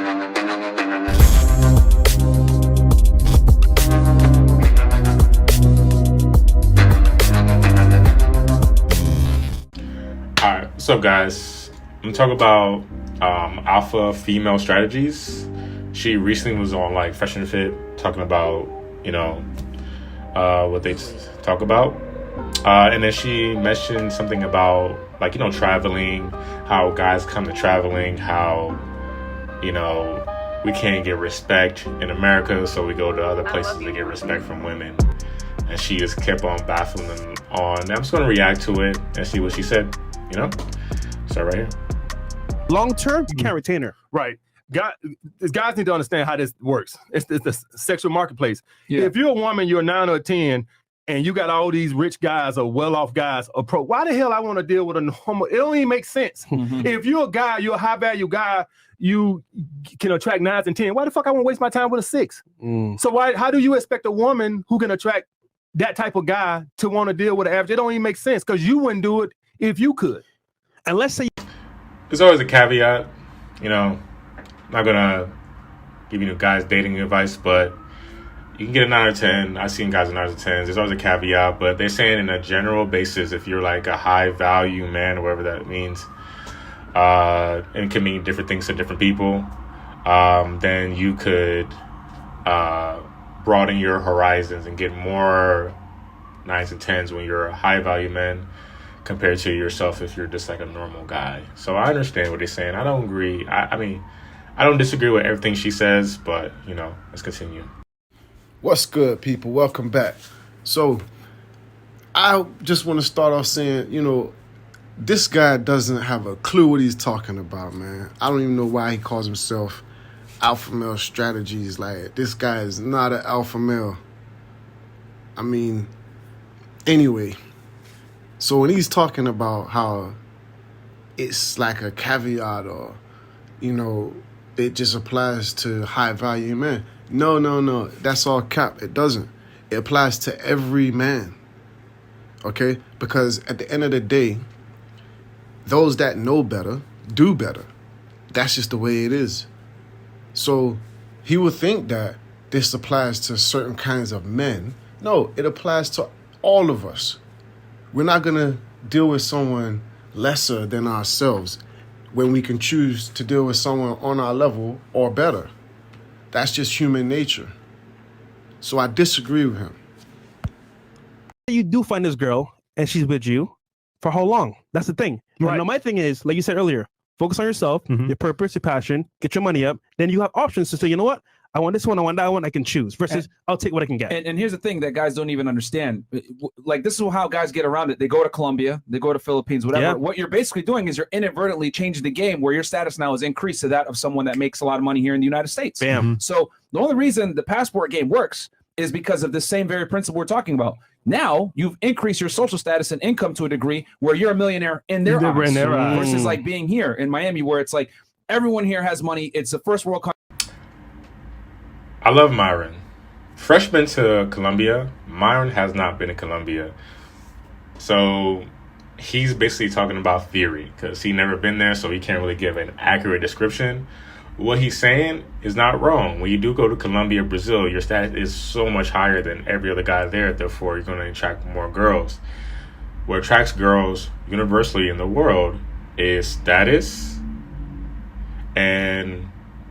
Alright, what's up, guys? I'm gonna talk about alpha female strategies. She recently was on like Fresh and Fit talking about, what they talk about. And then she mentioned something about like, traveling, how guys come to traveling, how, we can't get respect in America, so we go to other places to get respect from women. And she just kept on baffling them on. I'm just gonna react to it and see what she said. Start right here. Long term, you can't retain her. Right. Guys need to understand how this works. It's the sexual marketplace. Yeah. If you're a woman, you're a 9 or a 10, and you got all these rich guys or well-off guys approach, why the hell I want to deal with a normal? It don't even make sense. Mm-hmm. If you're a guy, you're a high-value guy, you can attract 9s and 10s. Why the fuck I want to waste my time with a 6? So how do you expect a woman who can attract that type of guy to want to deal with an average? It don't even make sense because you wouldn't do it if you could. And let's say There's always a caveat, I'm not gonna give you guys dating advice, but you can get a 9 or 10. I've seen guys with 9s or 10s. There's always a caveat, but they're saying in a general basis, if you're like a high value man or whatever that means, and it can mean different things to different people, then you could broaden your horizons and get more 9s and 10s when you're a high value man compared to yourself if you're just like a normal guy. So I understand what they're saying. I don't agree. I mean, I don't disagree with everything she says, but, let's continue. What's good, people? Welcome back. So I just want to start off saying, this guy doesn't have a clue what he's talking about, man. I don't even know why he calls himself alpha male strategies. Like, this guy is not an alpha male. I mean, anyway. So when he's talking about how it's like a caveat or, it just applies to high value men. No. That's all cap. It doesn't. It applies to every man. Okay? Because at the end of the day, those that know better do better. That's just the way it is. So he would think that this applies to certain kinds of men. No, it applies to all of us. We're not going to deal with someone lesser than ourselves when we can choose to deal with someone on our level or better. That's just human nature. So I disagree with him. you do find this girl and she's with you, for how long? That's the thing. Right. Now, my thing is, like you said earlier, focus on yourself, your purpose, your passion, get your money up. Then you have options to say, you know what? I want this one, I want that one, I can choose. Versus, I'll take what I can get. And here's the thing that guys don't even understand. Like, this is how guys get around it. They go to Colombia, they go to Philippines, whatever. Yeah. What you're basically doing is you're inadvertently changing the game where your status now is increased to that of someone that makes a lot of money here in the United States. Bam. So the only reason the passport game works is because of the same very principle we're talking about. Now you've increased your social status and income to a degree where you're a millionaire in their eyes, versus like being here in Miami where it's like everyone here has money. It's a first world country. I love Myron. Fresh been to Colombia. Myron has not been to Colombia. So he's basically talking about theory because he never been there, so he can't really give an accurate description. What he's saying is not wrong. When you do go to Colombia, Brazil, your status is so much higher than every other guy there. Therefore, you're going to attract more girls. What attracts girls universally in the world is status and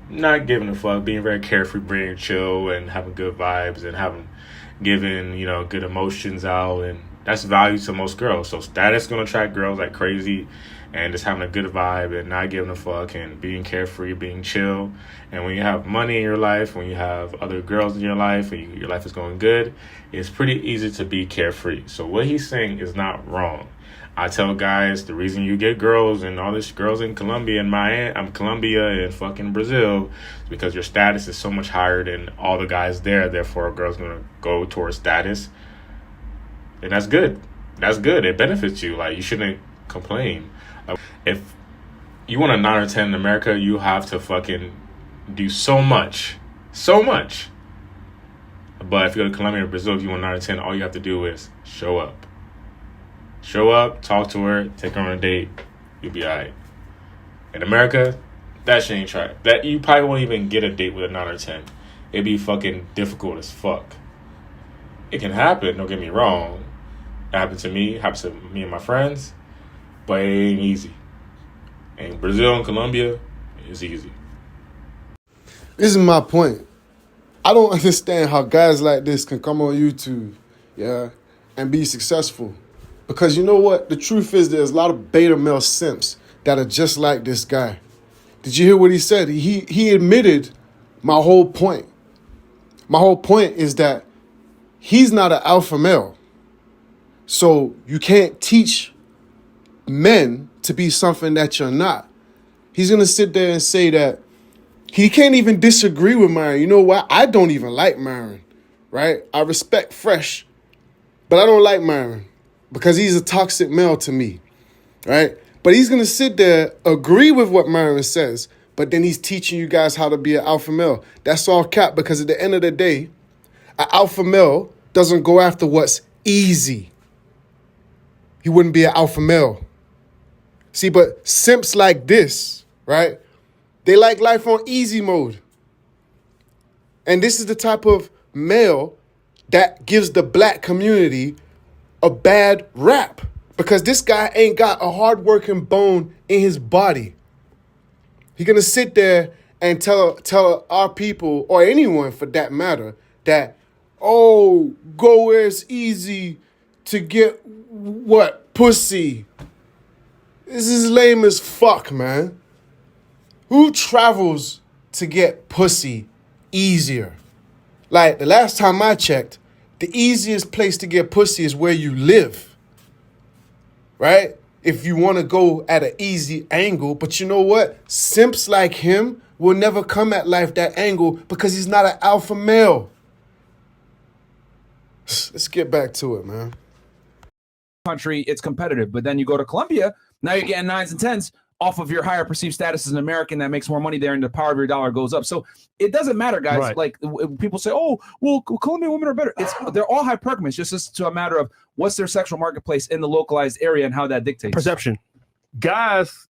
not giving a fuck, being very carefree, being chill, and having good vibes and giving good emotions out, and that's value to most girls. So status gonna attract girls like crazy, and just having a good vibe and not giving a fuck and being carefree, being chill. And when you have money in your life, when you have other girls in your life, and your life is going good, it's pretty easy to be carefree. So what he's saying is not wrong. I tell guys the reason you get girls and all these girls in Colombia and Colombia and fucking Brazil is because your status is so much higher than all the guys there. Therefore, a girl's gonna go towards status, and that's good. That's good. It benefits you. Like, you shouldn't complain. Like, if you want a 9 or 10 in America, you have to fucking do so much. But if you go to Colombia or Brazil, if you want 9 or 10, all you have to do is show up. Show up, talk to her, take her on a date, you'll be all right. In America, that shit ain't track. That you probably won't even get a date with a 9 or 10. It'd be fucking difficult as fuck. It can happen, don't get me wrong. It happened to me, happens to me and my friends, but it ain't easy. And Brazil and Colombia, it's easy. This is my point. I don't understand how guys like this can come on YouTube, yeah, and be successful. Because you know what? The truth is there's a lot of beta male simps that are just like this guy. Did you hear what he said? He admitted my whole point. My whole point is that he's not an alpha male. So you can't teach men to be something that you're not. He's going to sit there and say that he can't even disagree with Myron. You know what? I don't even like Myron, right? I respect Fresh, but I don't like Myron because he's a toxic male to me, right? But he's going to sit there, agree with what Myron says, but then he's teaching you guys how to be an alpha male. That's all cap, because at the end of the day, an alpha male doesn't go after what's easy. He wouldn't be an alpha male. See, but simps like this, right? They like life on easy mode. And this is the type of male that gives the black community a bad rap, because this guy ain't got a hard-working bone in his body. He's going to sit there and tell our people, or anyone for that matter, that, oh, go where it's easy to get what? Pussy. This is lame as fuck, man. Who travels to get pussy easier? Like, the last time I checked, the easiest place to get pussy is where you live, right? If you want to go at an easy angle. But you know what? Simps like him will never come at life that angle because he's not an alpha male. Let's get back to it, man. Country, it's competitive. But then you go to Colombia, now you're getting 9s and 10s off of your higher perceived status as an American that makes more money there, and the power of your dollar goes up. So it doesn't matter, guys. Right. Like, people say, oh, well, Colombian women are better. They're all hypergamous, just to a matter of what's their sexual marketplace in the localized area and how that dictates. Perception. Guys,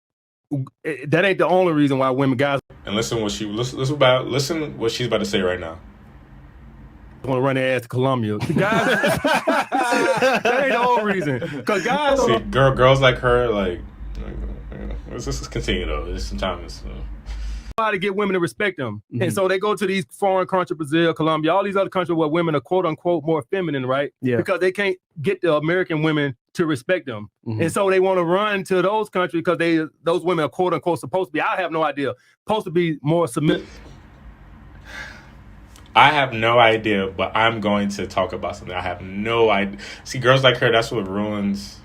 that ain't the only reason why guys And listen what she's about to say right now. want to run their ass to Colombia. Guys, that ain't the whole reason. Because guys, See, girls like her, like, let's continue though. There's some time. How to get women to respect them. Mm-hmm. And so they go to these foreign countries, Brazil, Colombia, all these other countries where women are quote unquote more feminine, right? Yeah. Because they can't get the American women to respect them. Mm-hmm. And so they want to run to those countries because those women are quote unquote supposed to be, I have no idea, supposed to be more submissive. I have no idea, but I'm going to talk about something. I have no idea. See, girls like her, that's what ruins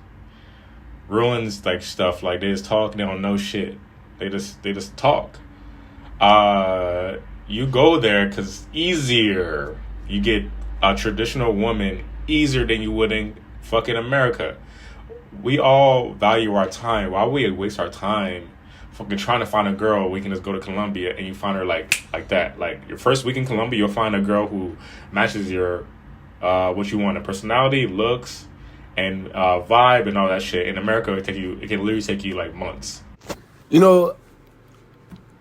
like stuff. Like, they just talk, they don't know shit. They just talk. You go there because it's easier. You get a traditional woman easier than you would in fucking America. We all value our time. Why would we waste our time fucking trying to find a girl? We can just go to Colombia and you find her like that. Like, your first week in Colombia, you'll find a girl who matches your what you want, a personality, looks, and vibe and all that shit. In America, it can literally take you like months. You know,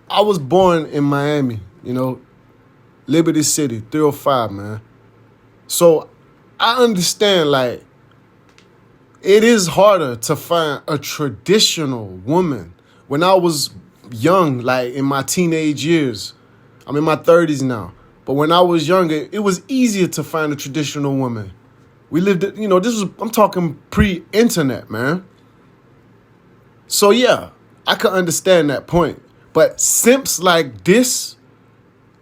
I was born in Miami, Liberty City, 305, man. So I understand, like, it is harder to find a traditional woman. When I was young, like in my teenage years, I'm in my 30s now, but when I was younger, it was easier to find a traditional woman. We lived, I'm talking pre-internet, man. So yeah, I can understand that point. But simps like this,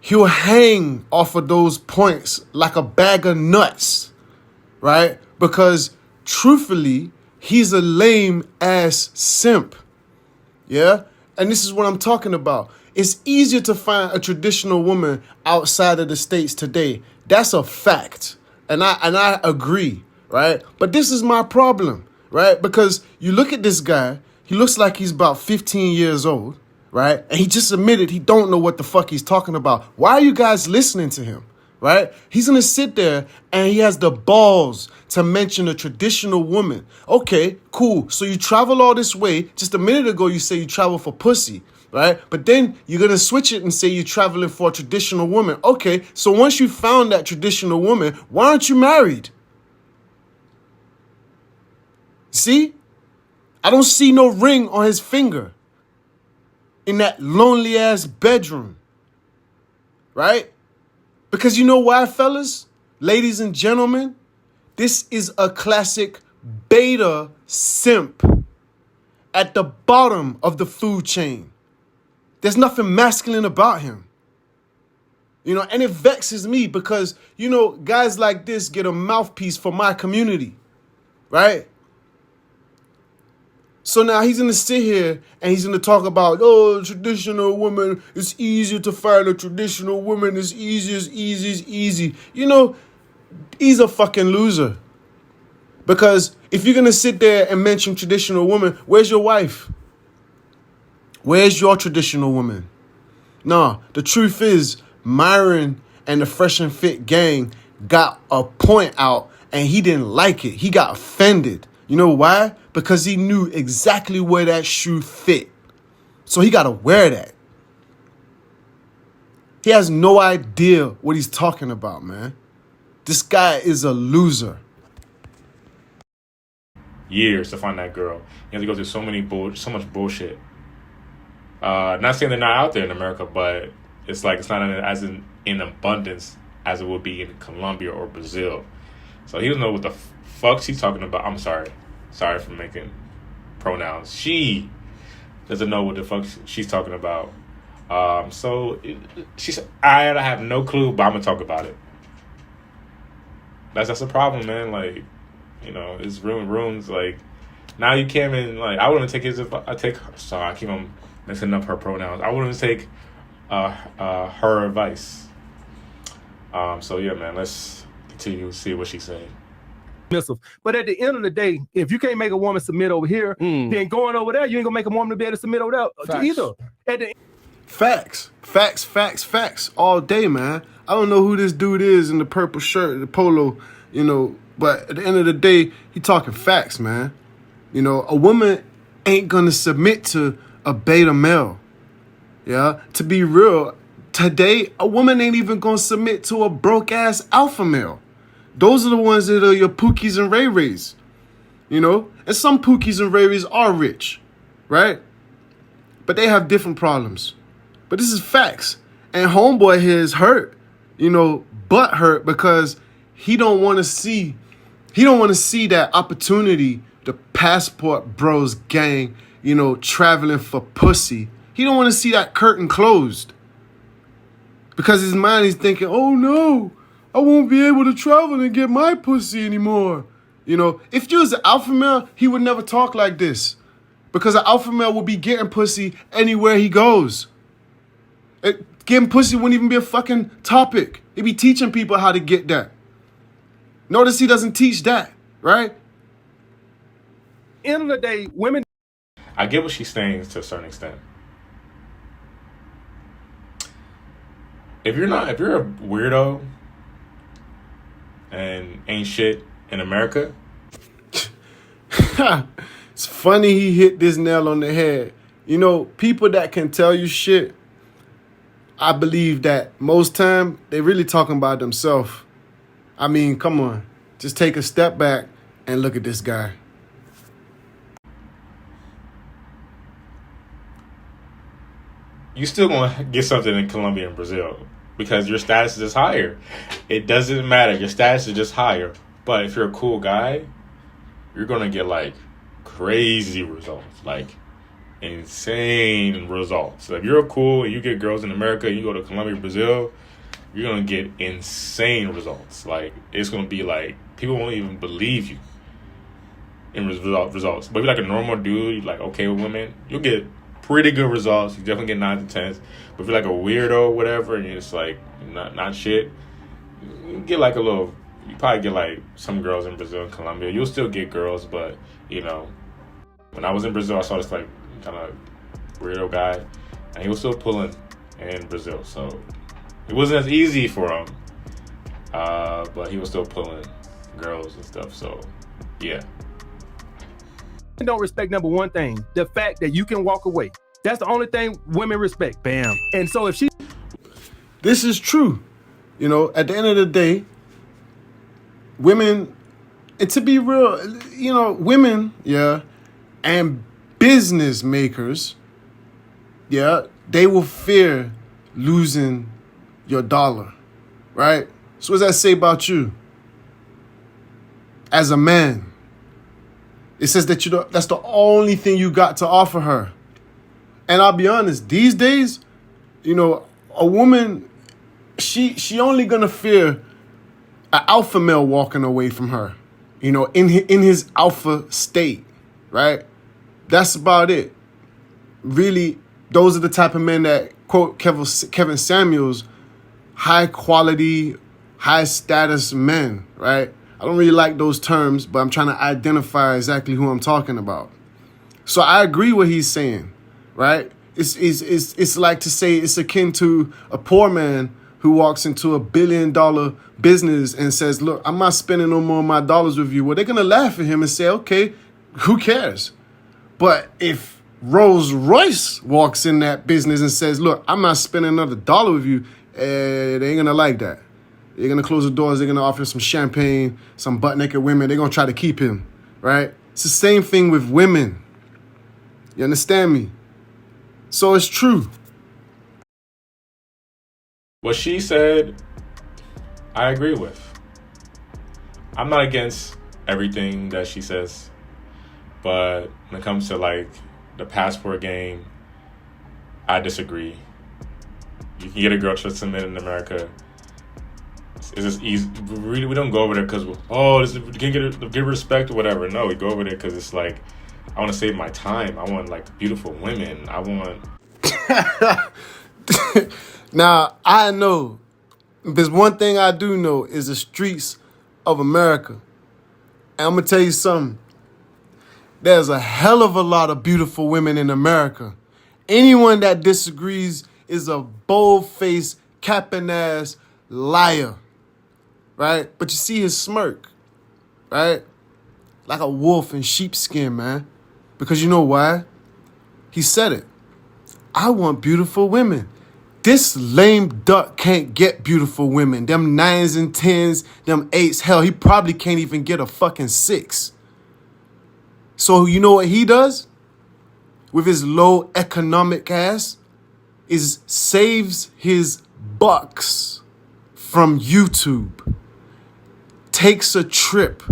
he'll hang off of those points like a bag of nuts, right? Because truthfully, he's a lame ass simp. Yeah? And this is what I'm talking about. It's easier to find a traditional woman outside of the States today. That's a fact. And I agree, right? But this is my problem, right? Because you look at this guy, he looks like he's about 15 years old, right? And he just admitted he don't know what the fuck he's talking about. Why are you guys listening to him, right? He's going to sit there and he has the balls to mention a traditional woman. Okay, cool. So you travel all this way. Just a minute ago, you say you travel for pussy. right? But then you're going to switch it and say you're traveling for a traditional woman. Okay, so once you found that traditional woman, why aren't you married? See? I don't see no ring on his finger in that lonely-ass bedroom, right? Because you know why, fellas? Ladies and gentlemen, this is a classic beta simp at the bottom of the food chain. There's nothing masculine about him. You know, and it vexes me because, you know, guys like this get a mouthpiece for my community, right? So now he's going to sit here and he's going to talk about, oh, traditional woman, it's easier to find a traditional woman, it's easy. You know, he's a fucking loser. Because if you're going to sit there and mention traditional woman, where's your wife? Where's your traditional woman? Nah, the truth is, Myron and the Fresh and Fit gang got a point out and he didn't like it. He got offended. You know why? Because he knew exactly where that shoe fit. So he got to wear that. He has no idea what he's talking about, man. This guy is a loser. Years to find that girl. You have to go through so much bullshit. Not saying they're not out there in America, but it's like it's not as in abundance as it would be in Colombia or Brazil. So he doesn't know what the fuck she's talking about. I'm sorry for making pronouns. She doesn't know what the fuck she's talking about. I have no clue, but I'm gonna talk about it. That's a problem, man. Like, you know, it's ruins. Like, now you can't even, like, I wouldn't take his advice. I keep on messing up her pronouns. I wouldn't take her advice. So yeah, man, let's continue to see what she's saying. But at the end of the day, if you can't make a woman submit over here, then going over there, you ain't gonna make a woman be able to submit over there either. Facts all day, man. I don't know who this dude is in the purple shirt, the polo, you know, but at the end of the day, he talking facts, man. You know, a woman ain't gonna submit to a beta male. Yeah, to be real, today, a woman ain't even gonna submit to a broke-ass alpha male. Those are the ones that are your Pookies and Ray Rays, you know? And some Pookies and Ray Rays are rich, right? But they have different problems. But this is facts. And homeboy here is hurt, you know, butt hurt because he don't want to see that opportunity, the Passport Bros gang, you know, traveling for pussy. He don't want to see that curtain closed. Because his mind is thinking, oh no, I won't be able to travel and get my pussy anymore. You know, if you was an alpha male, he would never talk like this. Because an alpha male would be getting pussy anywhere he goes. Getting pussy wouldn't even be a fucking topic. He'd be teaching people how to get that. Notice he doesn't teach that, right? End of the day, women. I get what she's saying to a certain extent. If you're a weirdo and ain't shit in America. It's funny he hit this nail on the head. You know, people that can tell you shit, I believe that most time they really talking about themselves. I mean, come on. Just take a step back and look at this guy. You still gonna get something in Colombia and Brazil because your status is just higher. It doesn't matter. Your status is just higher. But if you're a cool guy, you're gonna get like crazy results, like insane results. So if you're cool and you get girls in America, you go to Colombia, Brazil, you're gonna get insane results. Like it's gonna be like people won't even believe you in results. But if you're like a normal dude, you're like okay with women, you'll get pretty good results. You definitely get 9 to 10s. But if you're like a weirdo or whatever, and you're just like not shit, you get like a little. You probably get like some girls in Brazil and Colombia. You'll still get girls, but you know, when I was in Brazil, I saw this like kind of weirdo guy, and he was still pulling in Brazil. So it wasn't as easy for him, but he was still pulling girls and stuff. So yeah. Don't respect number one thing, the fact that you can walk away That's the only thing women respect. Bam. And so if she This is true. You know, at the end of the day, women, and to be real, you know, women, yeah, and business makers, yeah, they will fear losing your dollar, right? So what does that say about you? As a man, it says that that's the only thing you got to offer her. And I'll be honest, these days, you know, a woman, she only gonna fear an alpha male walking away from her, you know, in his alpha state, right? That's about it. Really, those are the type of men that quote Kevin Samuels, high quality, high status men, right? I don't really like those terms, but I'm trying to identify exactly who I'm talking about. So I agree what he's saying, right? It's like to say it's akin to a poor man who walks into $1 billion business and says, look, I'm not spending no more of my dollars with you. Well, they're going to laugh at him and say, okay, who cares? But if Rolls Royce walks in that business and says, look, I'm not spending another dollar with you, they ain't going to like that. They're going to close the doors. They're going to offer some champagne, some butt-naked women. They're going to try to keep him, right? It's the same thing with women. You understand me? So it's true. What she said, I agree with. I'm not against everything that she says. But when it comes to, like, the passport game, I disagree. You can get a girl to submit in America. It's just easy. We don't go over there because, give respect or whatever. No, we go over there because it's like, I want to save my time. I want, like, beautiful women. I want... Now, I know, there's one thing I do know is the streets of America. And I'm going to tell you something. There's a hell of a lot of beautiful women in America. Anyone that disagrees is a bold-faced, capping-ass liar, right? But you see his smirk, right? Like a wolf in sheepskin, man. Because you know why? He said it. I want beautiful women. This lame duck can't get beautiful women. Them 9s and 10s, them 8s. Hell, he probably can't even get a fucking 6. So you know what he does? With his low economic ass? Is saves his bucks from YouTube. Takes a trip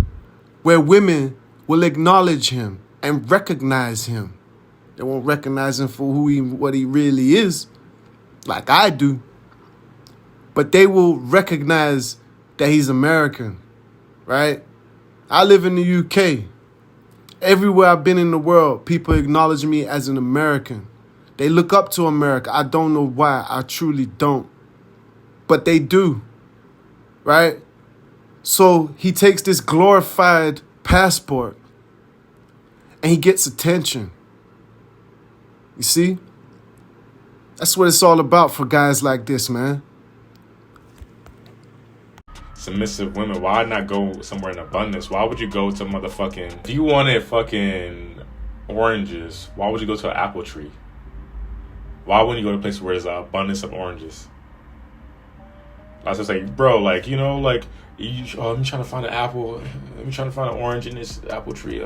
where women will acknowledge him and recognize him. They won't recognize him for what he really is, like I do. But they will recognize that he's American, right? I live in the UK. Everywhere I've been in the world, people acknowledge me as an American. They look up to America. I don't know why. I truly don't. But they do, right? So he takes this glorified passport and he gets attention. You see? That's what it's all about for guys like this, man. Submissive women, why not go somewhere in abundance? Why would you go to motherfucking... If you wanted fucking oranges, why would you go to an apple tree? Why wouldn't you go to a place where there's an abundance of oranges? I was just like, bro, like, you know, like, I'm trying to find an apple. I'm trying to find an orange in this apple tree.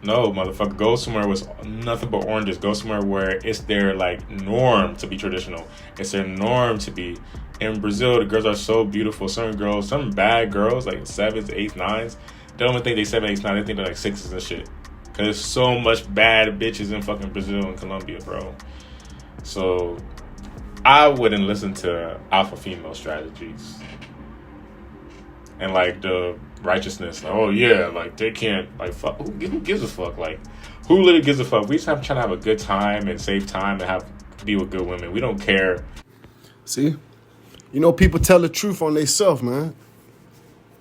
No, motherfucker, go somewhere with nothing but oranges. Go somewhere where it's their, like, norm to be traditional. It's their norm to be... In Brazil, the girls are so beautiful. Some bad girls, like 7s, 8s, 9s, they don't even think they 7, 8, 9. They think they're like 6s and shit. Because there's so much bad bitches in fucking Brazil and Colombia, bro. So, I wouldn't listen to alpha female strategies. And, like, the righteousness. Like, oh, yeah, like, they can't, like, fuck. Who gives a fuck? Like, who literally gives a fuck? We just trying to have a good time and save time and be with good women. We don't care. See? You know, people tell the truth on themselves, man.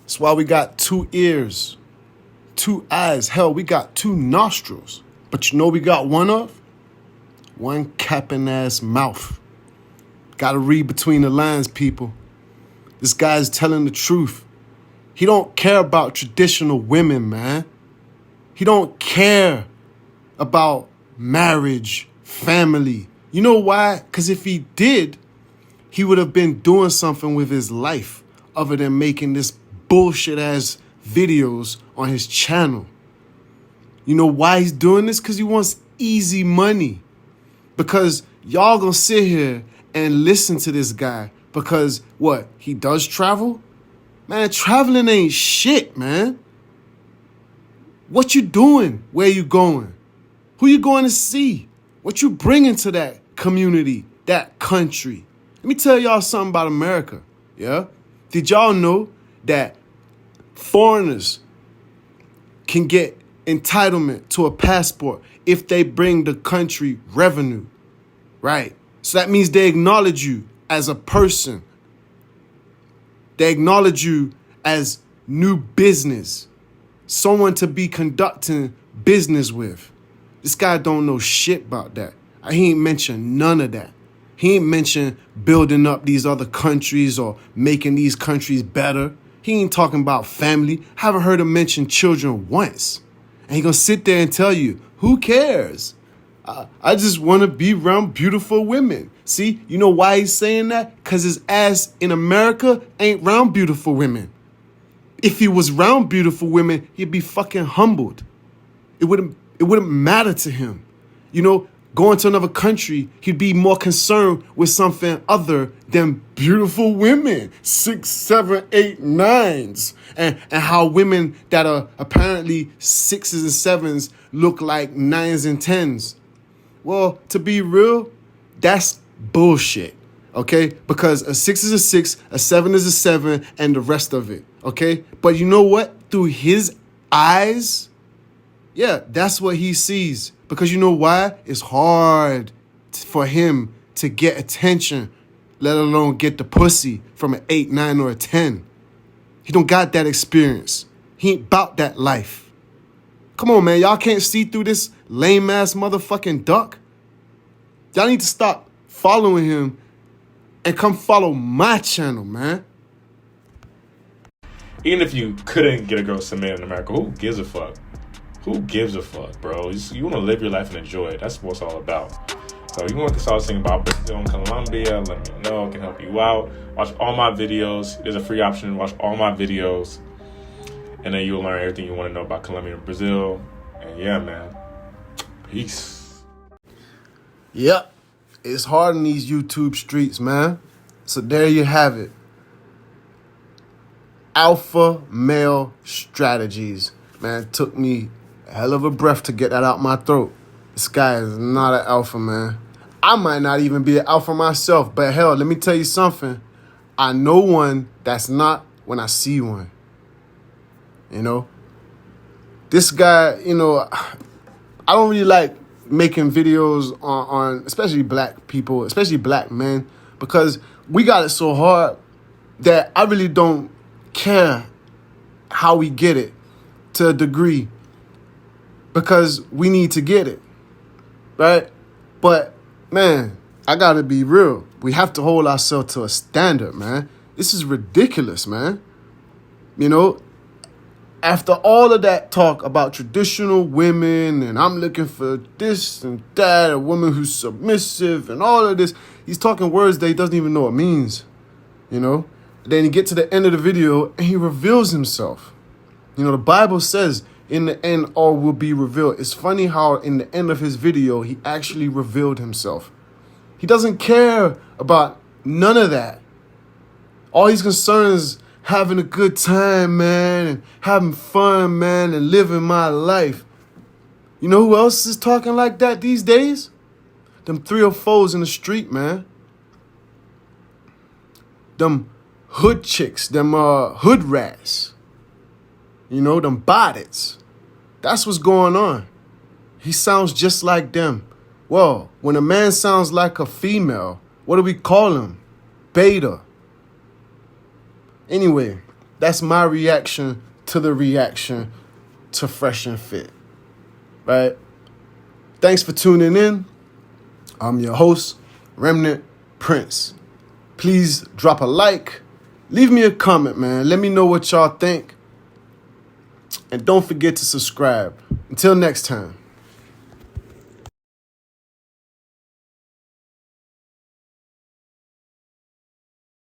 That's why we got 2 ears, 2 eyes. Hell, we got 2 nostrils. But you know we got one of? One capping ass mouth. Gotta read between the lines, people. This guy's telling the truth. He don't care about traditional women, man. He don't care about marriage family. You know why? Because if he did, he would have been doing something with his life other than making this bullshit ass videos on his channel. You know why he's doing this? Because he wants easy money. Because y'all gonna sit here and listen to this guy because what? He does travel? Man, traveling ain't shit, man. What you doing? Where you going? Who you going to see? What you bringing to that community, that country? Let me tell y'all something about America, yeah? Did y'all know that foreigners can get entitlement to a passport if they bring the country revenue, right? So that means they acknowledge you as a person. They acknowledge you as new business, someone to be conducting business with. This guy don't know shit about that. He ain't mentioned none of that. He ain't mentioned building up these other countries or making these countries better. He ain't talking about family. Haven't heard him mention children once. And he gonna sit there and tell you, who cares? I just want to be around beautiful women. See, you know why he's saying that? Because his ass in America ain't around beautiful women. If he was around beautiful women, he'd be fucking humbled. It wouldn't matter to him. You know, going to another country, he'd be more concerned with something other than beautiful women. 6, 7, 8, 9s. And how women that are apparently 6s and 7s look like 9s and 10s. Well, to be real, that's bullshit, okay? Because a 6 is a 6, a 7 is a 7, and the rest of it, okay? But you know what? Through his eyes, yeah, that's what he sees. Because you know why? It's hard for him to get attention, let alone get the pussy from an 8, 9, or a 10. He don't got that experience. He ain't about that life. Come on, man. Y'all can't see through this lame-ass motherfucking duck? Y'all need to stop following him and come follow my channel, man. Even if you couldn't get a girl submitted in America, who gives a fuck? Who gives a fuck, bro? You want to live your life and enjoy it. That's what it's all about. So you want to start thinking about Brazil and Colombia, let me know. I can help you out. Watch all my videos. There's a free option to watch all my videos. And then you'll learn everything you want to know about Colombia and Brazil. And yeah, man. Peace. Yep. It's hard in these YouTube streets, man. So there you have it. Alpha male strategies. Man, it took me a hell of a breath to get that out my throat. This guy is not an alpha, man. I might not even be an alpha myself, but hell, let me tell you something. I know one that's not when I see one. You know? This guy, you know, I don't really like making videos on especially black people, especially black men, because we got it so hard that I really don't care how we get it to a degree, because we need to get it, right? But, man, I gotta be real. We have to hold ourselves to a standard, man. This is ridiculous, man. You know, after all of that talk about traditional women and I'm looking for this and that, a woman who's submissive and all of this, he's talking words that he doesn't even know what it means, you know? Then you get to the end of the video and he reveals himself. You know, the Bible says in the end all will be revealed. It's funny how in the end of his video, he actually revealed himself. He doesn't care about none of that. All he's concerned is having a good time, man, and having fun, man, and living my life. You know who else is talking like that these days? Them 304s in the street, man. Them hood chicks, them hood rats. You know, them bonnets. That's what's going on. He sounds just like them. Well, when a man sounds like a female, what do we call him? Beta. Anyway, that's my reaction to the reaction to Fresh and Fit. Right? Thanks for tuning in. I'm your host, Remnant Prince. Please drop a like. Leave me a comment, man. Let me know what y'all think. And don't forget to subscribe. Until next time.